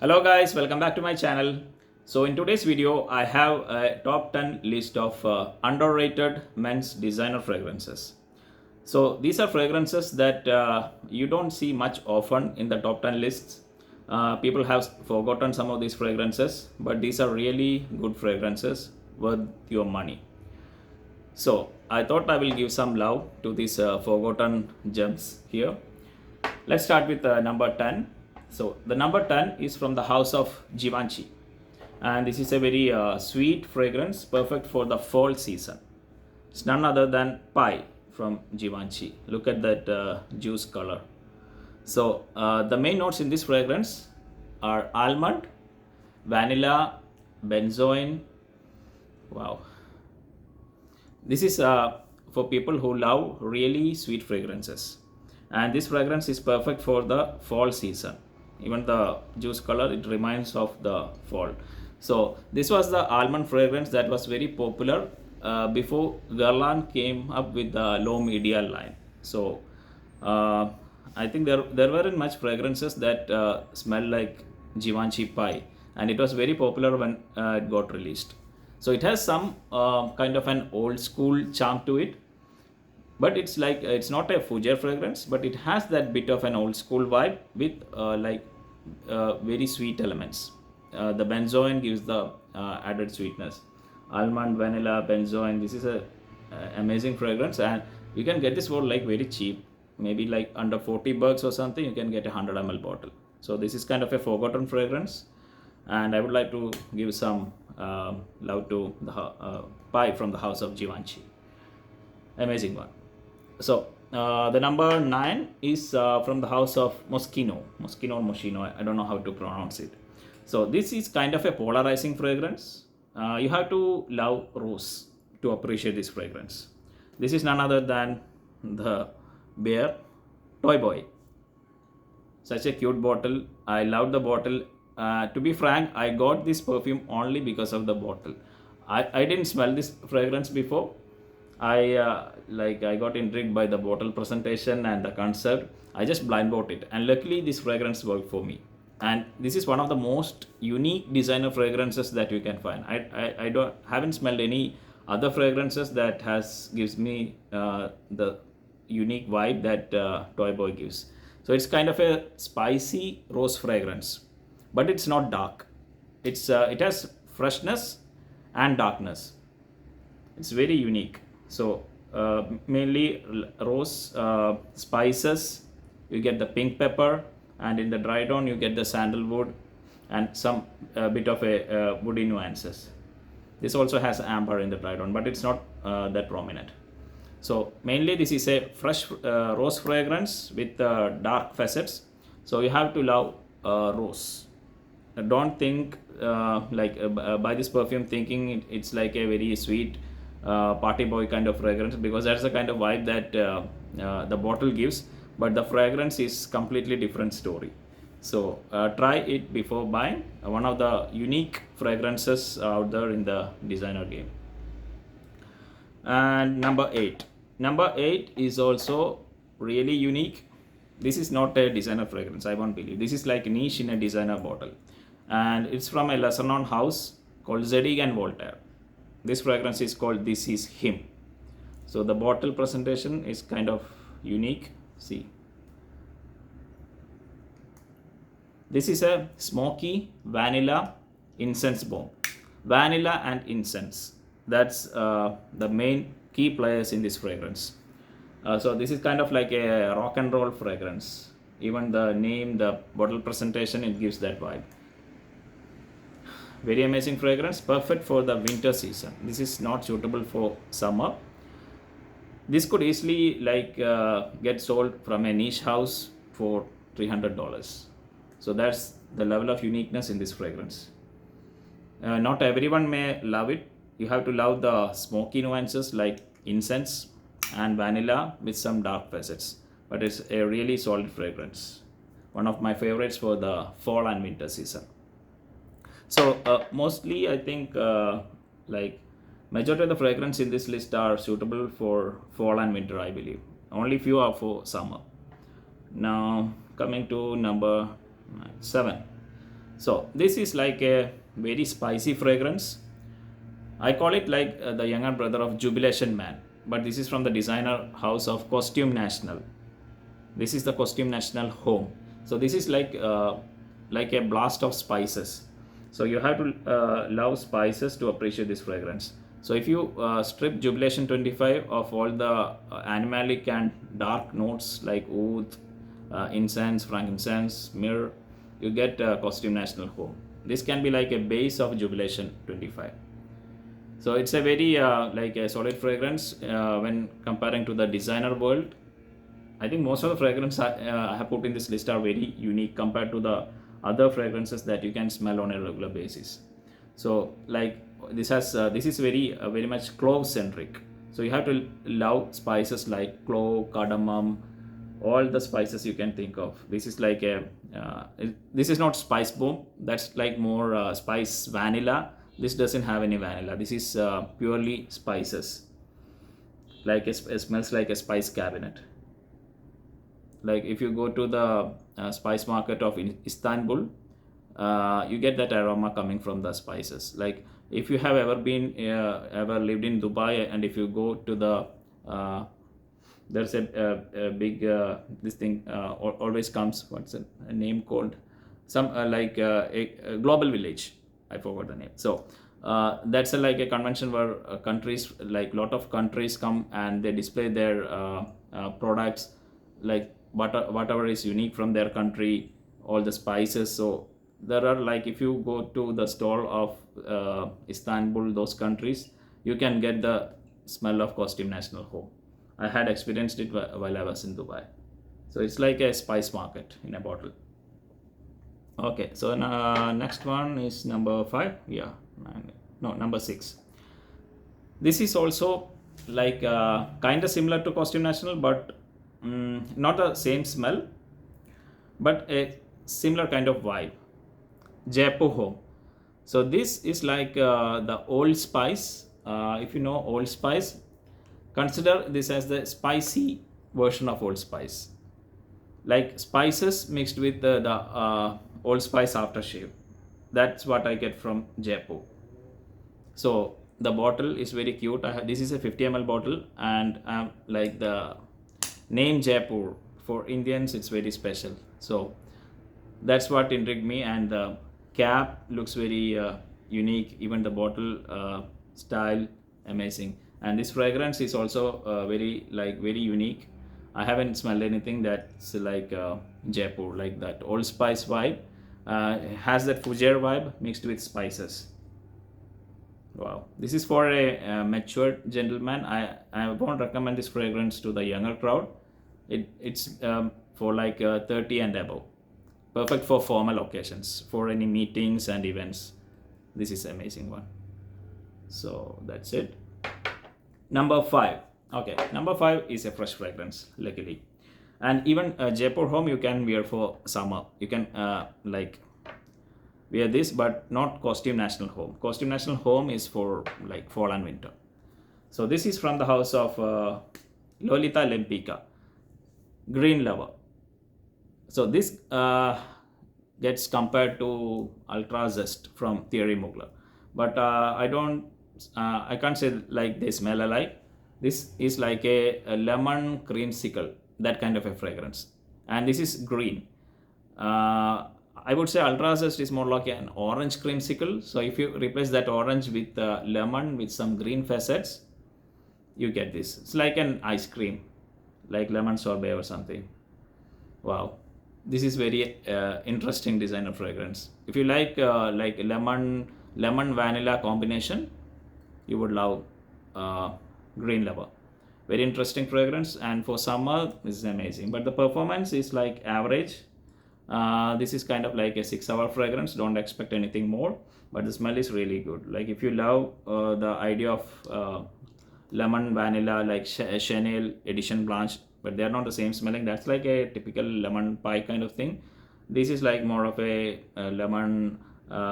Hello guys, welcome back to my channel. So in today's video, I have a top 10 list of underrated men's designer fragrances. So these are fragrances that you don't see much often in the top 10 lists. People have forgotten some of these fragrances, but these are really good fragrances worth your money. So I thought I will give some love to these forgotten gems here. Let's start with number 10. So the number 10 is from the house of Givenchy, and this is a very sweet fragrance, perfect for the fall season. It's none other than Pi from Givenchy. Look at that juice color. So the main notes in this fragrance are almond, vanilla, benzoin. Wow, this is for people who love really sweet fragrances, and this fragrance is perfect for the fall season. Even the juice color, it reminds of the fall. So this was the almond fragrance that was very popular before Guerlain came up with the low medial line. So uh, I think there weren't much fragrances that smell like Givenchy Pi, and it was very popular when it got released. So it has some kind of an old school charm to it, but it's not a fougere fragrance, but it has that bit of an old school vibe with very sweet elements. The benzoin gives the added sweetness. Almond, vanilla, benzoin. This is a amazing fragrance, and you can get this for like very cheap, maybe like under 40 bucks or something. You can get a 100 ml bottle. So this is kind of a forgotten fragrance, and I would like to give some love to the Pi from the house of Givenchy. Amazing one. So the number 9 is from the house of Moschino. I don't know how to pronounce it. So this is kind of a polarizing fragrance. You have to love rose to appreciate this fragrance. This is none other than the bear Toyboy. Such a cute bottle. I love the bottle. To be frank, I got this perfume only because of the bottle. I didn't smell this fragrance before. I got intrigued by the bottle presentation and the concept. I just blind bought it, and luckily this fragrance worked for me. And this is one of the most unique designer fragrances that you can find. I don't haven't smelled any other fragrances that has gives me the unique vibe that Toy Boy gives. So it's kind of a spicy rose fragrance, but it's not dark. It has freshness and darkness. It's very unique. So mainly rose spices. You get the pink pepper, and in the dry down you get the sandalwood and some bit of a woody nuances. This also has amber in the dry down, but it's not that prominent. So mainly this is a fresh rose fragrance with dark facets. So you have to love rose. Don't think buy this perfume thinking it's like a very sweet party boy kind of fragrance, because that's the kind of vibe that the bottle gives, but the fragrance is completely different story. So try it before buying. One of the unique fragrances out there in the designer game. And number 8 is also really unique. This is not a designer fragrance, I won't believe. This is like niche in a designer bottle, and it's from a lesser known house called Zadig and Voltaire. This fragrance is called This Is Him. So the bottle presentation is kind of unique. See, this is a smoky vanilla incense bomb. Vanilla and incense. That's the main key players in this fragrance. So this is kind of like a rock and roll fragrance. Even the name, the bottle presentation, it gives that vibe. Very amazing fragrance, perfect for the winter season. This is not suitable for summer. This could easily get sold from a niche house for $300. So that's the level of uniqueness in this fragrance. Not everyone may love it. You have to love the smoky nuances like incense and vanilla with some dark facets, but it's a really solid fragrance. One of my favorites for the fall and winter season. So mostly I think majority of the fragrance in this list are suitable for fall and winter, I believe. Only few are for summer. Now coming to number 7. So this is like a very spicy fragrance. I call it like the younger brother of Jubilation Man, but this is from the designer house of Costume National. This is the Costume National home. So this is like a blast of spices. So you have to love spices to appreciate this fragrance. So if you strip Jubilation 25 of all the animalic and dark notes like oud, incense, frankincense, myrrh, you get Costume National home. This can be like a base of Jubilation 25. So it's a very like a solid fragrance when comparing to the designer world. I think most of the fragrances I have put in this list are very unique compared to the other fragrances that you can smell on a regular basis. So like this is very much clove centric. So you have to love spices like clove, cardamom, all the spices you can think of. This is like a this is not spice bomb. That's like more spice vanilla. This doesn't have any vanilla. This is purely spices. Like it smells like a spice cabinet. Like if you go to the spice market of Istanbul, you get that aroma coming from the spices. Like if you have ever lived in Dubai, and if you go to the there's a big this thing always comes, what's a name called, some like a global village, I forgot the name. So that's like a convention where countries, like lot of countries come and they display their products, like whatever is unique from their country, all the spices. So there are, like if you go to the store of Istanbul, those countries, you can get the smell of Costume National home. I had experienced it while I was in Dubai. So it's like a spice market in a bottle. Okay, so next one is number 5. Yeah, no, number 6. This is also like kind of similar to Costume National, but not the same smell, but a similar kind of vibe. Jaipur Home. So this is like the Old Spice. If you know Old Spice, consider this as the spicy version of Old Spice. Like spices mixed with the Old Spice aftershave. That's what I get from Jaipur. So the bottle is very cute. This is a 50 ml bottle, and like the name Jaipur for Indians, it's very special. So that's what intrigued me, and the cap looks very unique. Even the bottle style, amazing. And this fragrance is also very unique. I haven't smelled anything that's like Jaipur, like that Old Spice vibe. It has that fougere vibe mixed with spices. Wow, this is for a mature gentleman. I won't recommend this fragrance to the younger crowd. It's for like 30 and above. Perfect for formal occasions, for any meetings and events. This is amazing one. So that's it. Number 5. Okay, number 5 is a fresh fragrance, luckily. And even Jaipur Home you can wear for summer. You can like wear this, but not Costume National Home. Costume National Home is for like fall and winter. So this is from the house of Lolita Lempika, Green Lover. So this gets compared to Ultra Zest from Thierry Mugler, but I can't say like they smell alike. This is like a lemon creamsicle, that kind of a fragrance, and this is green. I would say Ultra Zest is more like an orange creamsicle. So if you replace that orange with lemon with some green facets, you get this. It's like an ice cream, like lemon sorbet or something. Wow, this is very interesting designer fragrance. If you like lemon vanilla combination, you would love Green Lover. Very interesting fragrance, and for summer this is amazing. But the performance is like average. This is kind of like a 6-hour fragrance. Don't expect anything more, but the smell is really good. Like if you love the idea of lemon vanilla, like Chanel Edition Blanche, but they are not the same smelling. That's like a typical lemon pie kind of thing. This is like more of a lemon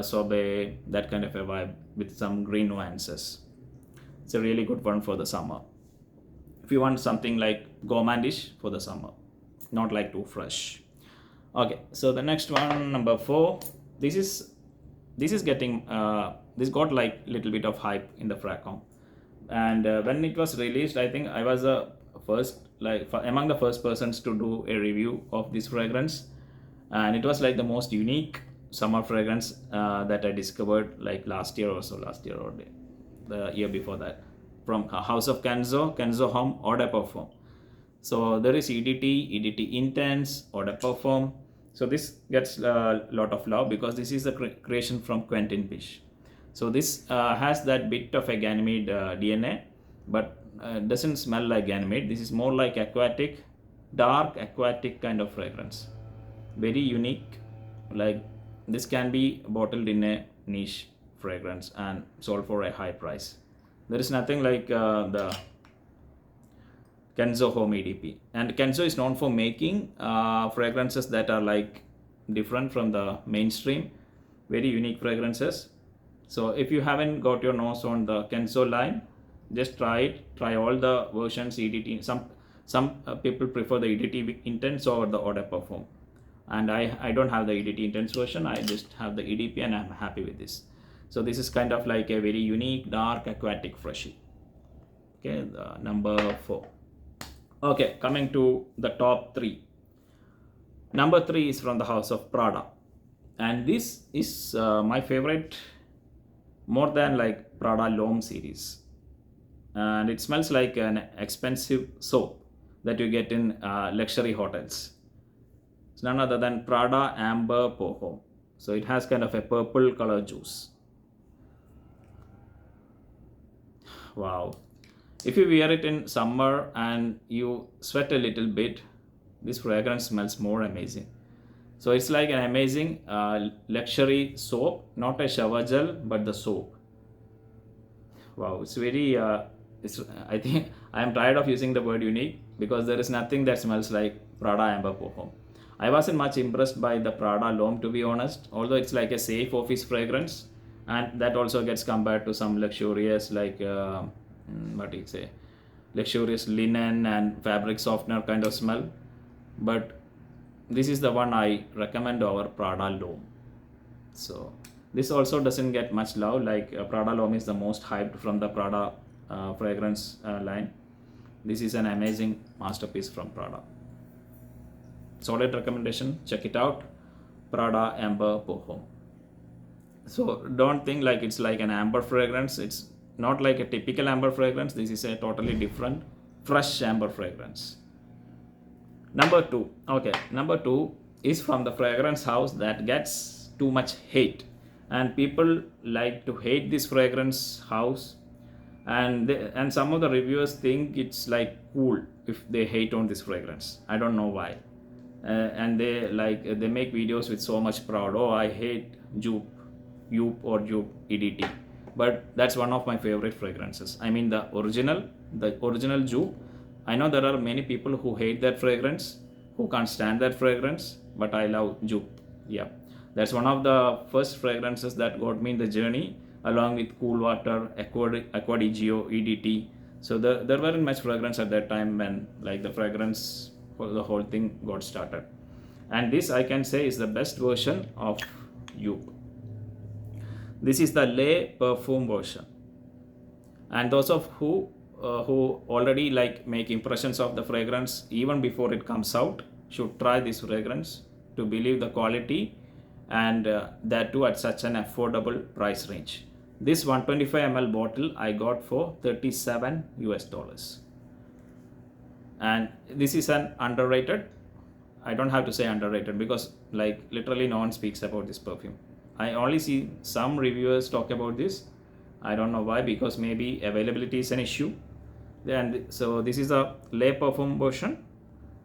sorbet, that kind of a vibe with some green nuances. It's a really good one for the summer. If you want something like gourmandish for the summer, not like too fresh. Okay, so the next one, number 4. This is getting this got like little bit of hype in the Fracom, and when it was released, I think I was the first, like among the first persons to do a review of this fragrance, and it was like the most unique summer fragrance that I discovered like last year or so, last year or the year before that, from House of Kenzo Homme Eau de Parfum. So there is EDT Intense, Eau de Parfum. So this gets a lot of love because this is a creation from Quentin Piche. So this has that bit of a Ganymede DNA, but doesn't smell like Ganymede. This is more like aquatic, dark aquatic kind of fragrance. Very unique. Like this can be bottled in a niche fragrance and sold for a high price. There is nothing like the Kenzo Homme EDP. And Kenzo is known for making fragrances that are like different from the mainstream, very unique fragrances. So if you haven't got your nose on the Kenzo line, just try it. Try all the versions EDT. Some people prefer the EDT Intense or the Eau de Parfum. And I don't have the EDT Intense version. I just have the EDP and I'm happy with this. So this is kind of like a very unique dark aquatic freshie. Okay, the number 4. Okay, coming to the top 3. Number 3 is from the house of Prada, and this is my favorite, more than like Prada L'Homme series, and it smells like an expensive soap that you get in luxury hotels. It's none other than Prada Amber Poho. So it has kind of a purple color juice. Wow. If you wear it in summer and you sweat a little bit, this fragrance smells more amazing. So it's like an amazing luxury soap, not a shower gel, but the soap. Wow, it's very, I think I am tired of using the word unique because there is nothing that smells like Prada Amber Poho. I wasn't much impressed by the Prada L'Homme, to be honest, although it's like a safe office fragrance, and that also gets compared to some luxurious like what do you say, luxurious linen and fabric softener kind of smell. But this is the one I recommend over Prada L'Homme. So this also doesn't get much love, like Prada L'Homme is the most hyped from the Prada fragrance line. This is an amazing masterpiece from Prada. Solid recommendation, check it out, Prada Amber Poho. So don't think like it's like an amber fragrance. It's not like a typical amber fragrance. This is a totally different fresh amber fragrance. Number 2. Okay, number 2 is from the fragrance house that gets too much hate, and people like to hate this fragrance house, and some of the reviewers think it's like cool if they hate on this fragrance. I don't know why. And they make videos with so much pride. Oh, I hate Joop EDT, but that's one of my favorite fragrances. I mean the original Joop. I know there are many people who hate that fragrance, who can't stand that fragrance, but I love Joop. Yeah, that's one of the first fragrances that got me in the journey, along with Cool Water, Acqua di Gio, EDT. So there weren't much fragrance at that time when like the fragrance, the whole thing got started. And this I can say is the best version of Joop. This is the Le Parfum version, and those of who already like make impressions of the fragrance even before it comes out should try this fragrance to believe the quality, and that too at such an affordable price range. This 125 ml bottle I got for $37 US, and this is an underrated. I don't have to say underrated because like literally no one speaks about this perfume. I only see some reviewers talk about this. I don't know why, because maybe availability is an issue. And so this is a Le Parfum version,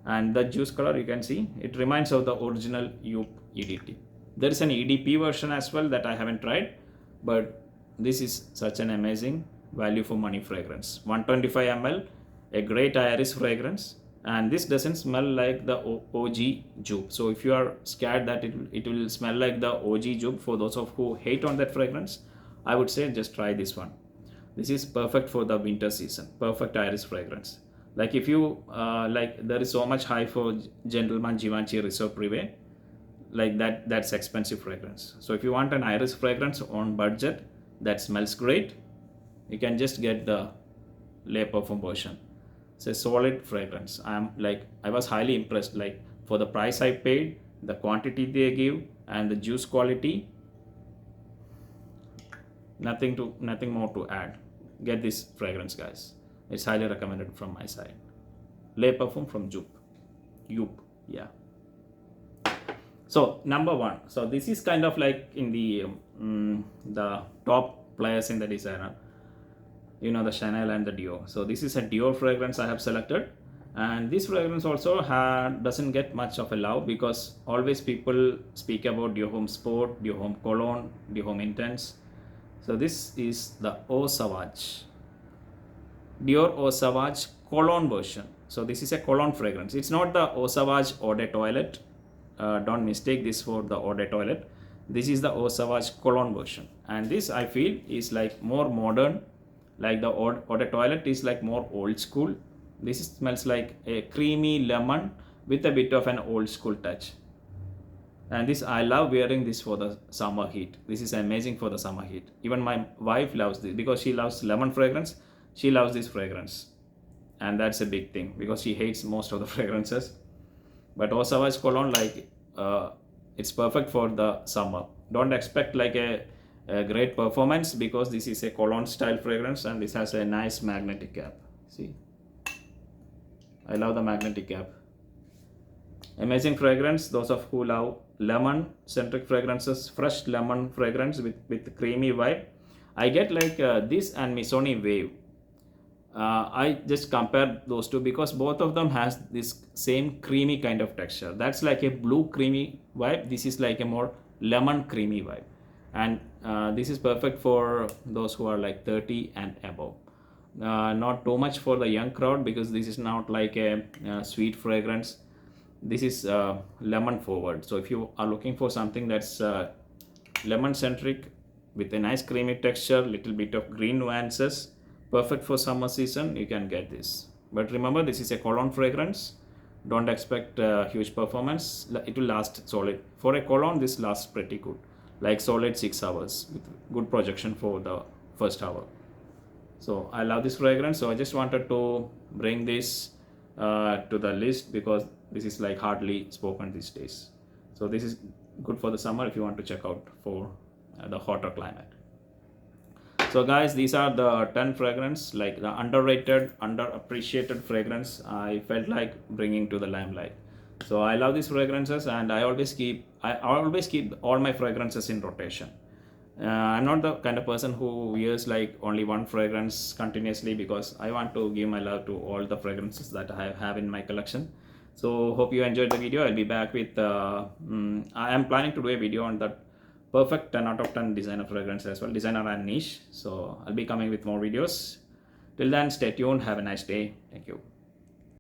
and the juice color you can see, it reminds of the original Joop EDT. There is an EDP version as well that I haven't tried, but this is such an amazing value for money fragrance. 125 ml, a great iris fragrance, and this doesn't smell like the OG Joop. So if you are scared that it will smell like the OG Joop, for those of who hate on that fragrance, I would say just try this one. This is perfect for the winter season, perfect iris fragrance. Like if you like, there is so much hype for Gentleman Givenchy Reserve Privé. like that's expensive fragrance. So if you want an iris fragrance on budget that smells great, you can just get the Le Parfum version. It's a solid fragrance. I was highly impressed, like for the price I paid, the quantity they give, and the juice quality. Nothing more to add. Get this fragrance, guys. It's highly recommended from my side. Le Parfum from Joop, yeah. So number one. So this is kind of like in the top players in the designer. You know, the Chanel and the Dior. So this is a Dior fragrance I have selected, and this fragrance also doesn't get much of a love because always people speak about Dior Homme Sport, Dior Homme Cologne, Dior Homme Intense. So this is the Eau Sauvage, Dior Eau Sauvage Cologne version. So this is a cologne fragrance. It's not the Eau Sauvage Eau de Toilette. Don't mistake this for the Eau de Toilette. This is the Eau Sauvage Cologne version, and this I feel is like more modern. Like the Eau de Toilette is like more old school. This smells like a creamy lemon with a bit of an old school touch. And this, I love wearing this for the summer heat. This is amazing for the summer heat. Even my wife loves this because she loves lemon fragrance. She loves this fragrance, and that's a big thing because she hates most of the fragrances. But Eau Sauvage Cologne, like it's perfect for the summer. Don't expect like a great performance because this is a cologne style fragrance, and this has a nice magnetic cap. See, I love the magnetic cap. Amazing fragrance. Those of who love lemon centric fragrances, fresh lemon fragrance with creamy vibe. I get like this and Missoni Wave. I just compare those two because both of them has this same creamy kind of texture. That's like a blue creamy vibe. This is like a more lemon creamy vibe, and this is perfect for those who are like 30 and above. Not too much for the young crowd because this is not like a sweet fragrance. This is lemon forward. So if you are looking for something that's lemon centric with a nice creamy texture, little bit of green nuances, perfect for summer season, you can get this. But remember, this is a cologne fragrance. Don't expect huge performance. It will last solid. For a cologne, this lasts pretty good, like solid 6 hours with good projection for the first hour. So I love this fragrance. So I just wanted to bring this to the list because this is like hardly spoken these days. So this is good for the summer if you want to check out for the hotter climate. So guys, these are the 10 fragrance, like the underrated, underappreciated fragrance I felt like bringing to the limelight. So I love these fragrances, and I always keep all my fragrances in rotation. I'm not the kind of person who wears like only one fragrance continuously because I want to give my love to all the fragrances that I have in my collection. So hope you enjoyed the video. I'll be back with I am planning to do a video on that perfect 10 out of 10 designer fragrance as well, designer and niche. So I'll be coming with more videos. Till then, stay tuned. Have a nice day. Thank you.